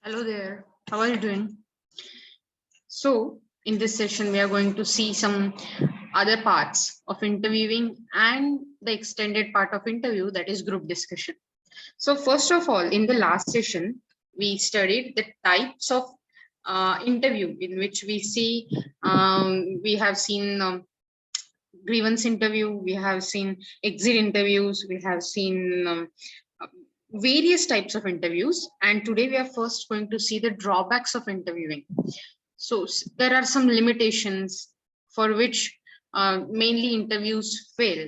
Hello there. How are you doing? So, in this session, we are going to see some other parts of interviewing and the extended part of interview, that is group discussion. So, first of all, in the last session, we studied the types of interview in which we have seen grievance interview, we have seen exit interviews, we have seen various types of interviews. And today we are first going to see the drawbacks of interviewing. So there are some limitations for which mainly interviews fail.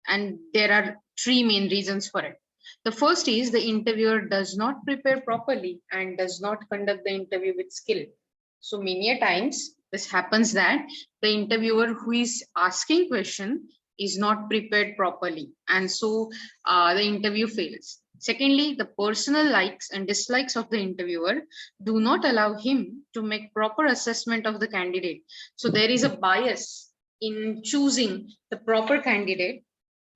And there are three main reasons for it. The first is the interviewer does not prepare properly and does not conduct the interview with skill. So many a times this happens that the interviewer who is asking question is not prepared properly, and so the interview fails. Secondly, the personal likes and dislikes of the interviewer do not allow him to make proper assessment of the candidate. So there is a bias in choosing the proper candidate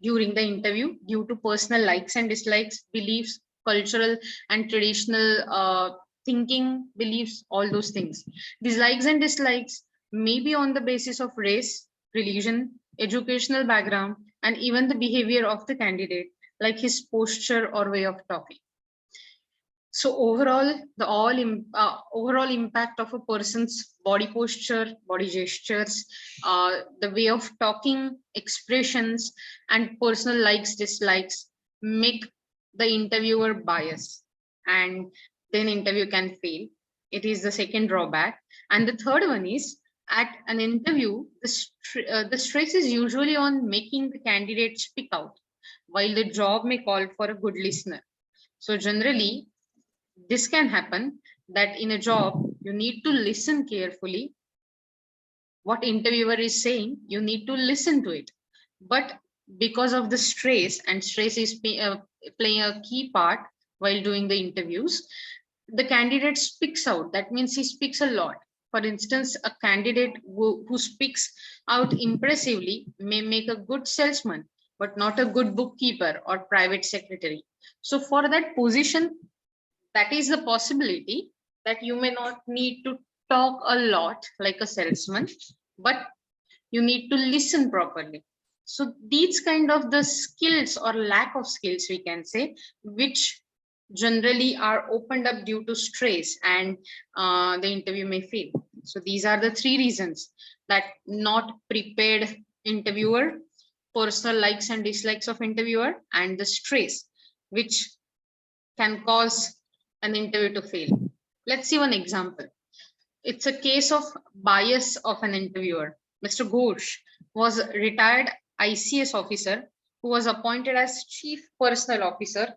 during the interview due to personal likes and dislikes, beliefs, cultural and traditional thinking, beliefs, all those things. These likes and dislikes may be on the basis of race, religion, educational background, and even the behavior of the candidate, like his posture or way of talking. So overall, the overall impact of a person's body posture, body gestures, the way of talking, expressions, and personal likes, dislikes make the interviewer bias, and then interview can fail. It is the second drawback. And the third one is, at an interview, the stress is usually on making the candidate speak out, while the job may call for a good listener. So generally, this can happen that in a job, you need to listen carefully. What interviewer is saying, you need to listen to it. But because of the stress, and stress is playing a key part while doing the interviews, the candidate speaks out. That means he speaks a lot. For instance, a candidate who speaks out impressively may make a good salesman, but not a good bookkeeper or private secretary. So for that position, that is the possibility that you may not need to talk a lot like a salesman, but you need to listen properly. So these kind of the skills or lack of skills, we can say, which generally are opened up due to stress, and the interview may fail. So these are the three reasons: that not prepared interviewer, personal likes and dislikes of interviewer, and the stress which can cause an interview to fail. Let's see one example. It's a case of bias of an interviewer. Mr. Ghosh was a retired ICS officer who was appointed as Chief Personal Officer,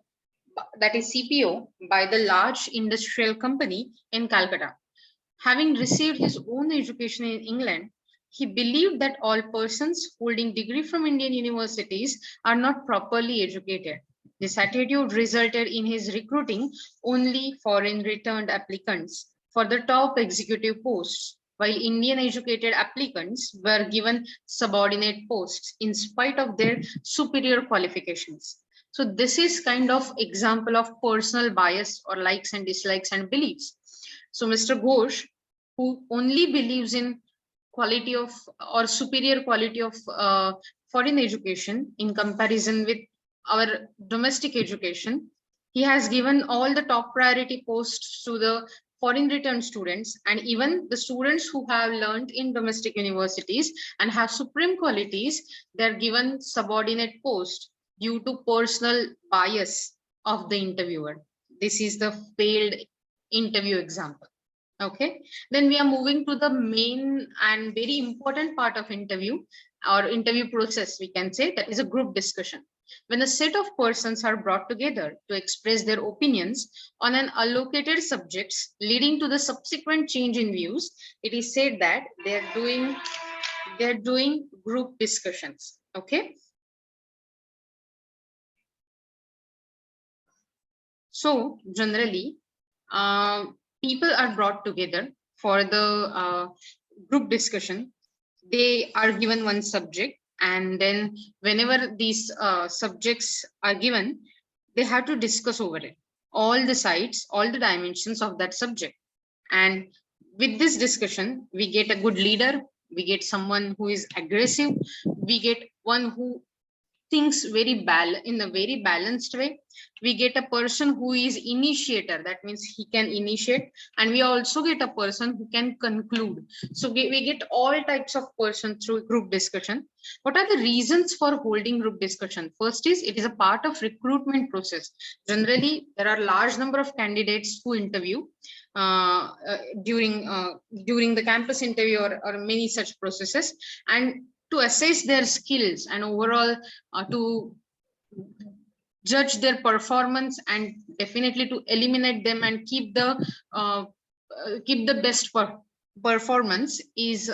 that is CPO, by the large industrial company in Calcutta. Having received his own education in England, he believed that all persons holding degree from Indian universities are not properly educated. This attitude resulted in his recruiting only foreign returned applicants for the top executive posts, while Indian educated applicants were given subordinate posts in spite of their superior qualifications. So this is kind of example of personal bias or likes and dislikes and beliefs. So Mr. Ghosh, who only believes in quality of or superior quality of foreign education in comparison with our domestic education, he has given all the top priority posts to the foreign returned students, and even the students who have learned in domestic universities and have supreme qualities, they're given subordinate post due to personal bias of the interviewer. This is the failed interview example. Okay, then we are moving to the main and very important part of interview or interview process, we can say, that is a group discussion. When a set of persons are brought together to express their opinions on an allocated subjects leading to the subsequent change in views, it is said that they're doing group discussions. Okay. So generally, people are brought together for the group discussion. They are given one subject, and then whenever these subjects are given, they have to discuss over it all the sides, all the dimensions of that subject. And with this discussion, we get a good leader, we get someone who is aggressive, we get one who thinks in a very balanced way. We get a person who is initiator, that means he can initiate, and we also get a person who can conclude. So we get all types of person through group discussion. What are the reasons for holding group discussion? First is it is a part of recruitment process. Generally there are large number of candidates who interview uh, uh, during the campus interview or many such processes, and to assess their skills and overall to judge their performance, and definitely to eliminate them and keep the best performance is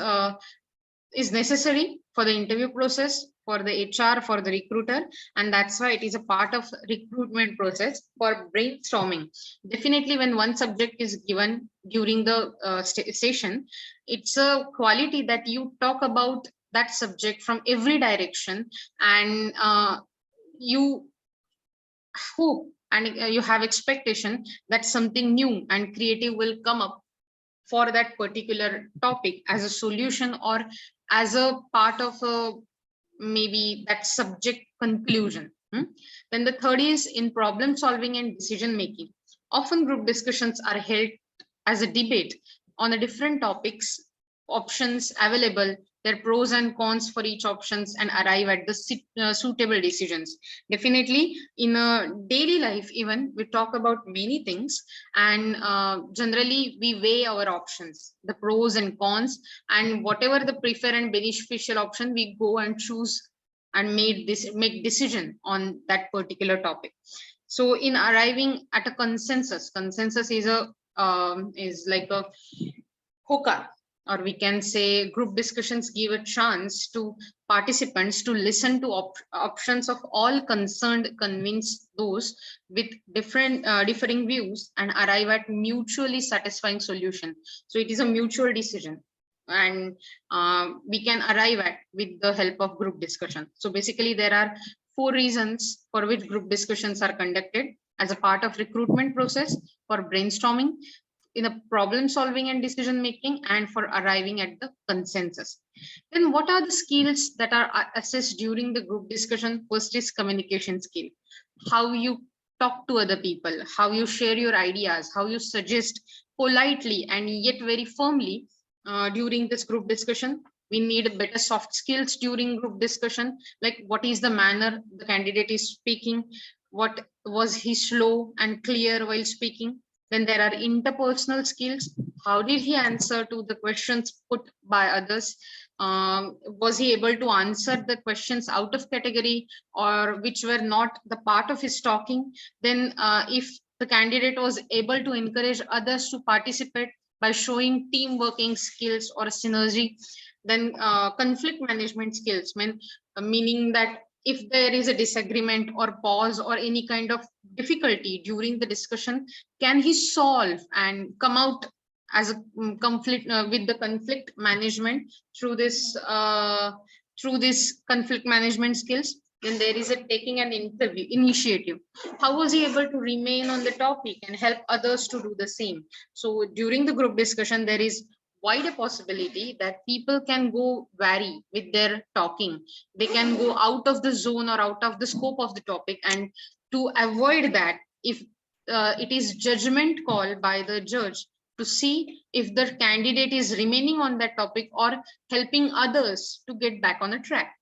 necessary for the interview process, for the HR, for the recruiter, and that's why it is a part of recruitment process. For brainstorming, definitely when one subject is given during the session, it's a quality that you talk about that subject from every direction, and you hope and you have expectation that something new and creative will come up for that particular topic as a solution or as a part of a maybe that subject conclusion. Then the third is in problem solving and decision making. Often group discussions are held as a debate on the different topics, options available, their pros and cons for each options, and arrive at the suitable decisions. Definitely in a daily life even we talk about many things, and generally we weigh our options, the pros and cons, and whatever the prefer and beneficial option we go and choose and make decision on that particular topic. So in arriving at a consensus is like a hookah, or we can say group discussions give a chance to participants to listen to options of all concerned, convince those with differing views, and arrive at mutually satisfying solution. So it is a mutual decision, and we can arrive at with the help of group discussion. So basically there are 4 reasons for which group discussions are conducted: as a part of recruitment process, for brainstorming, in a problem solving and decision making, and for arriving at the consensus. Then what are the skills that are assessed during the group discussion? First is communication skill, how you talk to other people, how you share your ideas, how you suggest politely and yet very firmly during this group discussion. We need better soft skills during group discussion, like what is the manner the candidate is speaking, what was he slow and clear while speaking. Then there are interpersonal skills. How did he answer to the questions put by others? Was he able to answer the questions out of category or which were not the part of his talking? Then if the candidate was able to encourage others to participate by showing team working skills or synergy. Then conflict management skills, meaning that if there is a disagreement or pause or any kind of difficulty during the discussion, can he solve and come out as a conflict with the conflict management through this conflict management skills. Then there is a taking an interview initiative. How was he able to remain on the topic and help others to do the same? So during the group discussion, there is wider possibility that people can go vary with their talking. They can go out of the zone or out of the scope of the topic, and to avoid that, if it is judgment call by the judge to see if the candidate is remaining on that topic or helping others to get back on a track.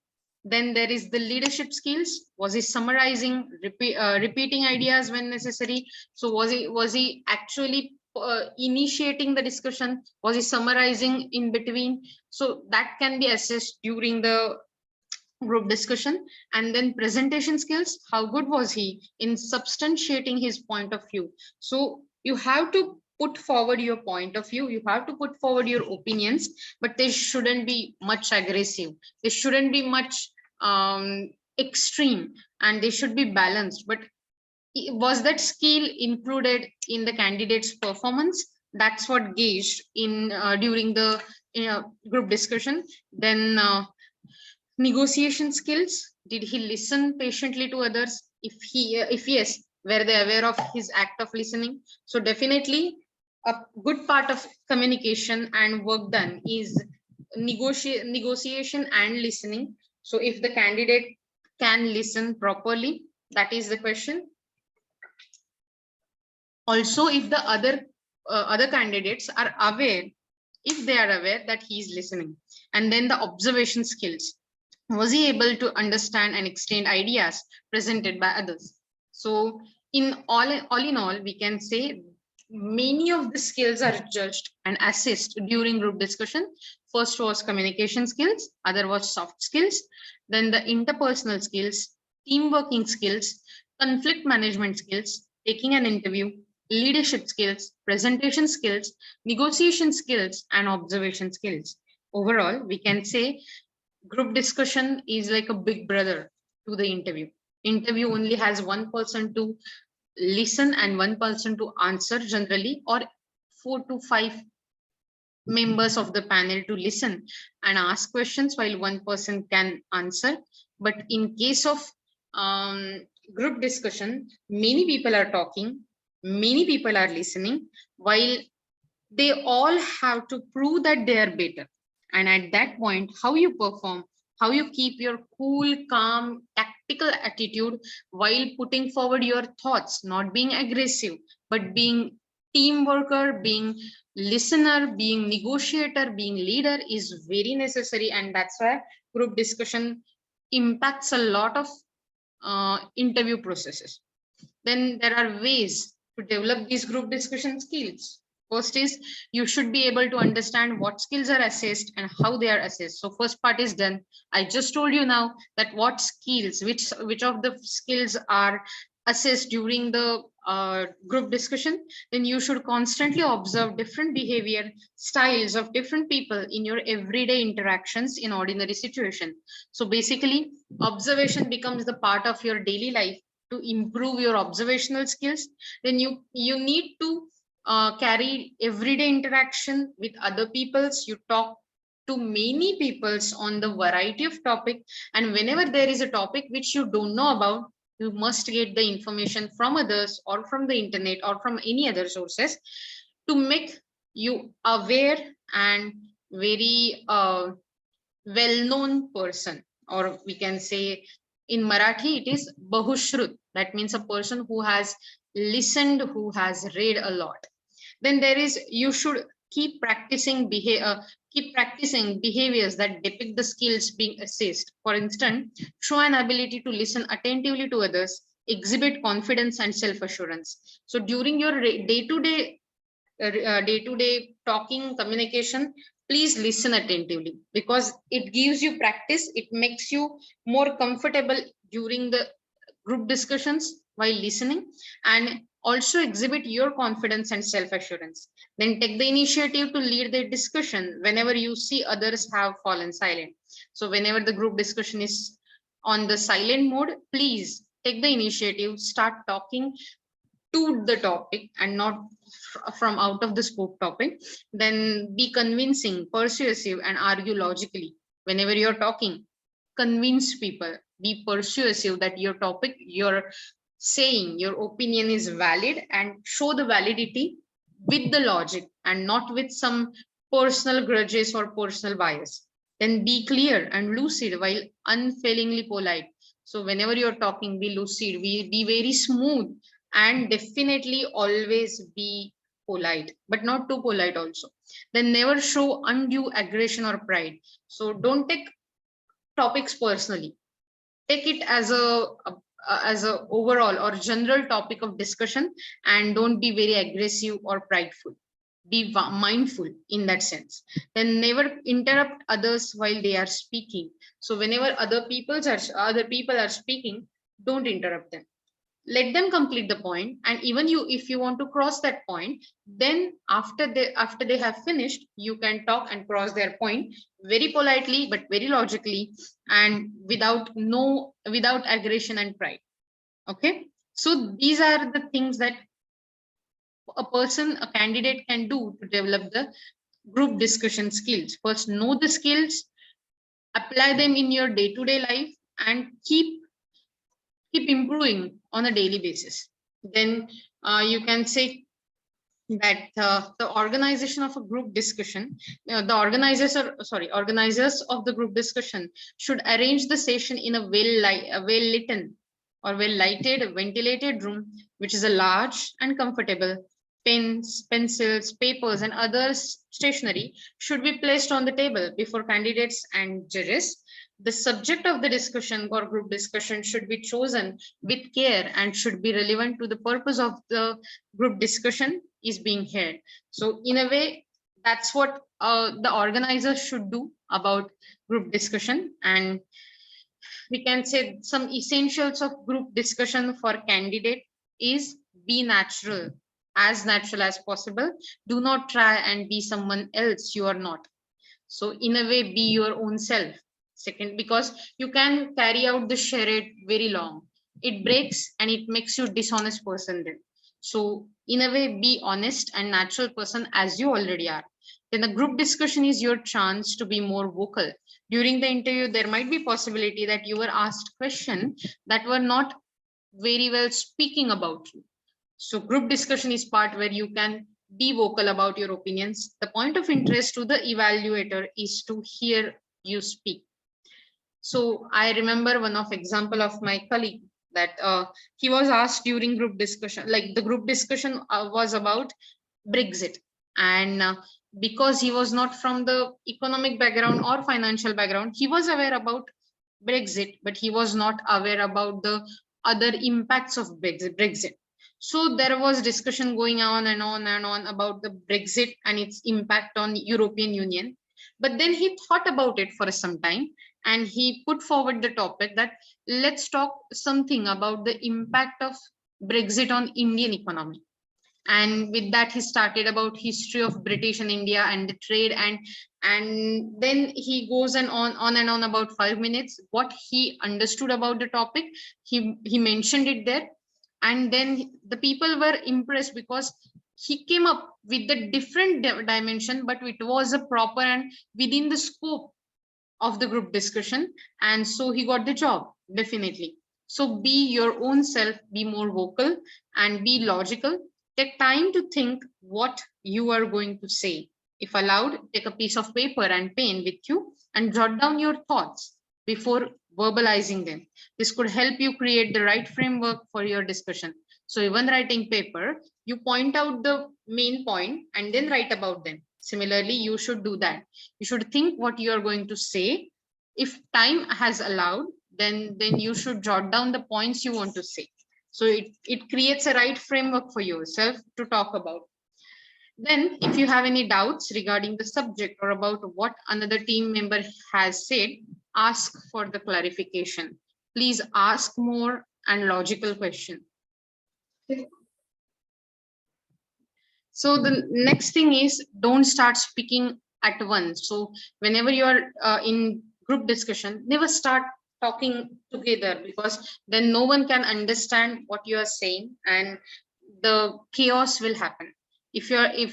Then there is the leadership skills. Was he summarizing, repeating ideas when necessary? So was he actually initiating the discussion? Was he summarizing in between? So that can be assessed during the group discussion. And then presentation skills, how good was he in substantiating his point of view? So you have to put forward your point of view, you have to put forward your opinions, but they shouldn't be much aggressive, they shouldn't be much extreme, and they should be balanced. But was that skill included in the candidate's performance? That's what gauged in during the group discussion. Then negotiation skills, did he listen patiently to others? If yes, Were they aware of his act of listening? So definitely a good part of communication and work done is negotiation and listening. So if the candidate can listen properly, that is the question. Also, if the other candidates are aware, if they are aware that he is listening, and then the observation skills, was he able to understand and extend ideas presented by others? So all in all, we can say many of the skills are judged and assessed during group discussion. First was communication skills, other was soft skills, then the interpersonal skills, team working skills, conflict management skills, taking an interview, leadership skills, presentation skills, negotiation skills, and observation skills. Overall, we can say group discussion is like a big brother to the interview. Interview only has one person to listen and one person to answer generally, or 4 to 5 members of the panel to listen and ask questions while one person can answer. But in case of group discussion, many people are talking, many people are listening, while they all have to prove that they are better. And at that point, how you perform, how you keep your cool, calm, tactical attitude while putting forward your thoughts, not being aggressive, but being team worker, being listener, being negotiator, being leader is very necessary. And that's why group discussion impacts a lot of interview processes. Then there are ways to develop these group discussion skills. First is you should be able to understand what skills are assessed and how they are assessed. So first part is done. I just told you now that what skills, which of the skills are assessed during the group discussion. Then you should constantly observe different behavior styles of different people in your everyday interactions in ordinary situation. So basically, observation becomes the part of your daily life to improve your observational skills. Then you need to carry everyday interaction with other peoples. You talk to many peoples on the variety of topic, and whenever there is a topic which you don't know about, you must get the information from others or from the internet or from any other sources to make you aware and very well-known person. Or we can say in Marathi it is bahushrut, that means a person who has listened, who has read a lot. Then there is, you should keep practicing behaviors that depict the skills being assessed. For instance, show an ability to listen attentively to others, exhibit confidence and self-assurance. So during your day-to-day talking communication, please listen attentively, because it gives you practice, it makes you more comfortable during the group discussions while listening, and also exhibit your confidence and self-assurance. Then take the initiative to lead the discussion whenever you see others have fallen silent. So whenever the group discussion is on the silent mode, please take the initiative, start talking to the topic and not from out of the scope topic. Then be convincing, persuasive, and argue logically. Whenever you're talking, convince people, be persuasive that your topic, your saying, your opinion is valid, and show the validity with the logic and not with some personal grudges or personal bias. Then be clear and lucid while unfailingly polite. So whenever you're talking, be lucid, be very smooth, and definitely always be polite, but not too polite also. Then never show undue aggression or pride. So don't take topics personally, take it as a overall or general topic of discussion, and don't be very aggressive or prideful. Be mindful in that sense. Then never interrupt others while they are speaking. So whenever other people are speaking, don't interrupt them, let them complete the point. And even you, if you want to cross that point, then after they have finished, you can talk and cross their point very politely but very logically, and without aggression and pride. Okay, so these are the things that a candidate can do to develop the group discussion skills. First, know the skills, apply them in your day-to-day life, and keep improving on a daily basis. Then you can say that the organization of a group discussion, the organizers of the group discussion should arrange the session in a well lit or well lighted, ventilated room, which is a large and comfortable. Pens, pencils, papers, and other stationery should be placed on the table before candidates and judges. The subject of the discussion or group discussion should be chosen with care and should be relevant to the purpose of the group discussion is being held. So in a way, that's what the organizers should do about group discussion. And we can say some essentials of group discussion for candidate is be natural as possible. Do not try and be someone else you are not. So in a way, be your own self. Second, because you can carry out the charade very long. It breaks and it makes you dishonest person then. So in a way, be honest and natural person as you already are. Then the group discussion is your chance to be more vocal. During the interview, there might be possibility that you were asked questions that were not very well speaking about you. So group discussion is part where you can be vocal about your opinions. The point of interest to the evaluator is to hear you speak. So I remember one of example of my colleague that he was asked during group discussion, like the group discussion was about Brexit. And because he was not from the economic background or financial background, he was aware about Brexit, but he was not aware about the other impacts of Brexit. So there was discussion going on and on and on about the Brexit and its impact on European Union. But then he thought about it for some time and he put forward the topic that let's talk something about the impact of Brexit on Indian economy. And with that he started about history of British and India and the trade, and then he goes on and on about 5 minutes what he understood about the topic. He mentioned it there, and then the people were impressed because he came up with the different dimension, but it was a proper and within the scope of the group discussion, and so he got the job definitely. So be your own self, be more vocal and be logical. Take time to think what you are going to say. If allowed, take a piece of paper and pen with you and jot down your thoughts before verbalizing them. This could help you create the right framework for your discussion. So even writing paper, you point out the main point and then write about them. Similarly, you should do that. You should think what you are going to say. If time has allowed, then you should jot down the points you want to say. So it creates a right framework for yourself to talk about. Then if you have any doubts regarding the subject or about what another team member has said, ask for the clarification. Please ask more and logical question. So the next thing is don't start speaking at once. So whenever you are in group discussion, never start talking together, because then no one can understand what you are saying and the chaos will happen. If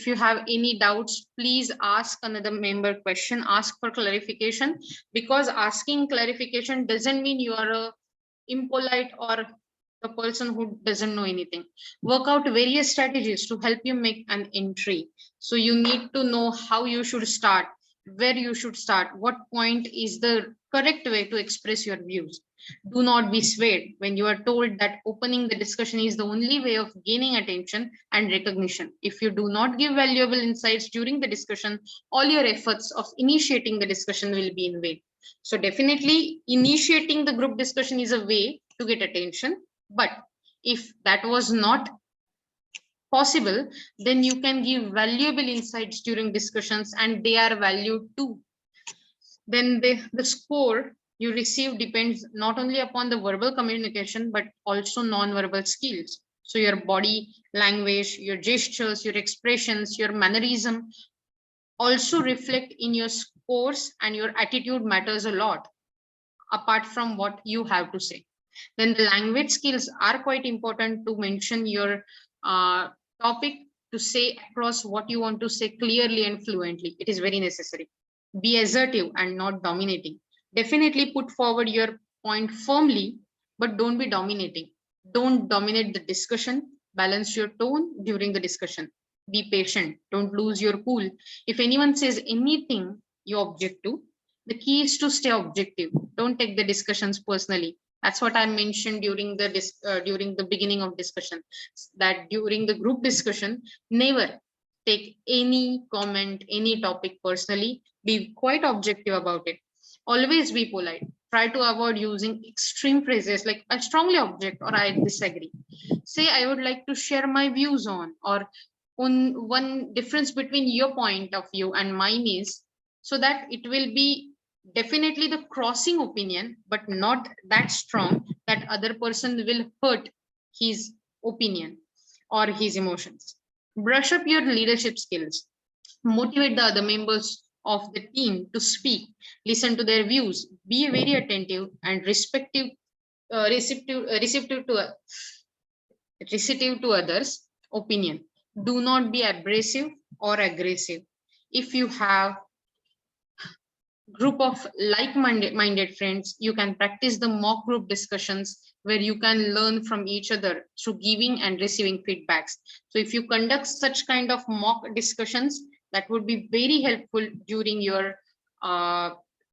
you have any doubts, please ask another member question, ask for clarification, because asking clarification doesn't mean you are a impolite or the person who doesn't know anything. Work out various strategies to help you make an entry. So you need to know how you should start, where you should start, what point is the correct way to express your views. Do not be swayed when you are told that opening the discussion is the only way of gaining attention and recognition. If you do not give valuable insights during the discussion, all your efforts of initiating the discussion will be in vain. So definitely initiating the group discussion is a way to get attention. But if that was not possible, then you can give valuable insights during discussions and they are valued too. Then the score you receive depends not only upon the verbal communication, but also non-verbal skills. So your body language, your gestures, your expressions, your mannerism also reflect in your scores, and your attitude matters a lot apart from what you have to say. Then the language skills are quite important to mention your topic, to say across what you want to say clearly and fluently. It is very necessary. Be assertive and not dominating. Definitely put forward your point firmly, but don't be dominating. Don't dominate the discussion. Balance your tone during the discussion. Be patient. Don't lose your cool. If anyone says anything you object to, the key is to stay objective. Don't take the discussions personally. That's what I mentioned during the beginning of discussion. That during the group discussion, never take any comment, any topic personally. Be quite objective about it. Always be polite. Try to avoid using extreme phrases like I strongly object or I disagree. Say I would like to share my views on, or one difference between your point of view and mine is, so that it will be definitely the crossing opinion, but not that strong that other person will hurt his opinion or his emotions. Brush up your leadership skills. Motivate the other members of the team to speak. Listen to their views. Be very attentive and receptive to others' opinion. Do not be abrasive or aggressive. If you have group of like-minded friends, you can practice the mock group discussions where you can learn from each other through giving and receiving feedbacks. So if you conduct such kind of mock discussions, that would be very helpful during your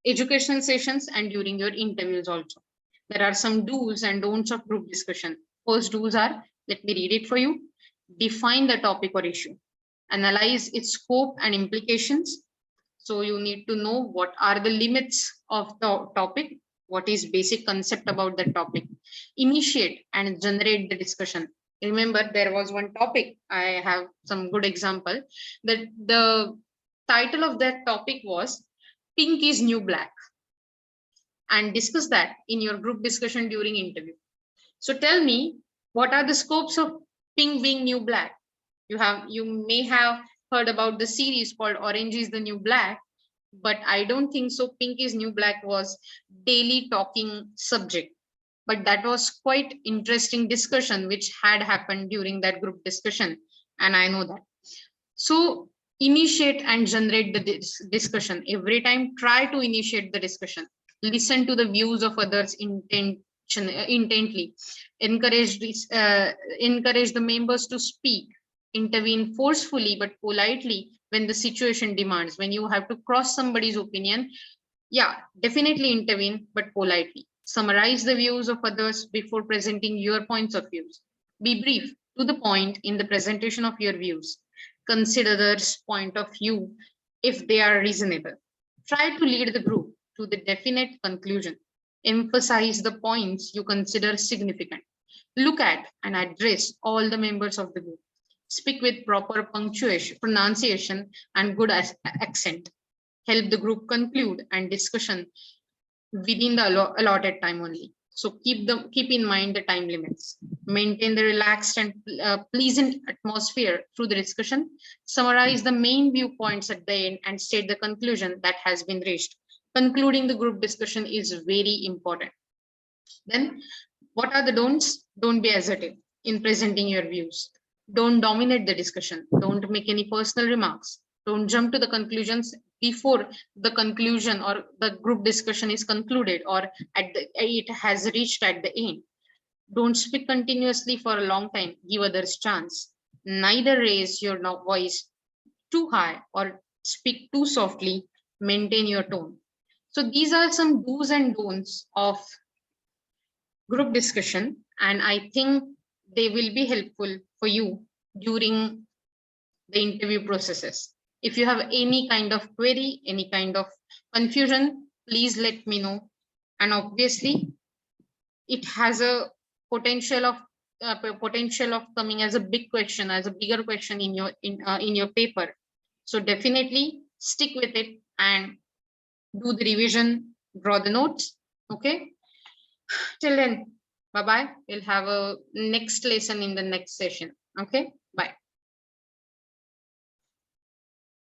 educational sessions and during your interviews also. There are some do's and don'ts of group discussion. First do's are, let me read it for you. Define the topic or issue. Analyze its scope and implications. So you need to know what are the limits of the topic, what is basic concept about the topic. Initiate and generate the discussion. Remember, there was one topic, I have some good example, that the title of that topic was Pink is New Black, and discuss that in your group discussion during interview. So tell me, what are the scopes of pink being new black? You may have heard about the series called Orange is the New Black, but I don't think so Pink is New Black was daily talking subject. But that was quite interesting discussion which had happened during that group discussion, and I know that. So initiate and generate the discussion. Every time try to initiate the discussion. Listen to the views of others intently. Encourage the members to speak. Intervene forcefully but politely when the situation demands. When you have to cross somebody's opinion, yeah, definitely intervene, but politely. Summarize the views of others before presenting your points of views. Be brief, to the point in the presentation of your views. Consider others' point of view if they are reasonable. Try to lead the group to the definite conclusion. Emphasize the points you consider significant. Look at and address all the members of the group. Speak with proper punctuation, pronunciation, and good accent. Help the group conclude and discussion within the allotted time only. So keep in mind the time limits. Maintain the relaxed and pleasant atmosphere through the discussion. Summarize the main viewpoints at the end and state the conclusion that has been reached. Concluding the group discussion is very important. Then, what are the don'ts? Don't be assertive in presenting your views. Don't dominate the discussion. Don't make any personal remarks. Don't jump to the conclusions before the conclusion or the group discussion is concluded or it has reached at the end. Don't speak continuously for a long time. Give others chance. Neither raise your voice too high or speak too softly. Maintain your tone. So these are some do's and don'ts of group discussion, and I think they will be helpful for you during the interview processes. If you have any kind of query, any kind of confusion, please let me know. And obviously, it has a potential of coming as a big question, as a bigger question in your paper. So definitely stick with it and do the revision, draw the notes. Okay. Till then, bye bye. We'll have a next lesson in the next session. Okay. Bye.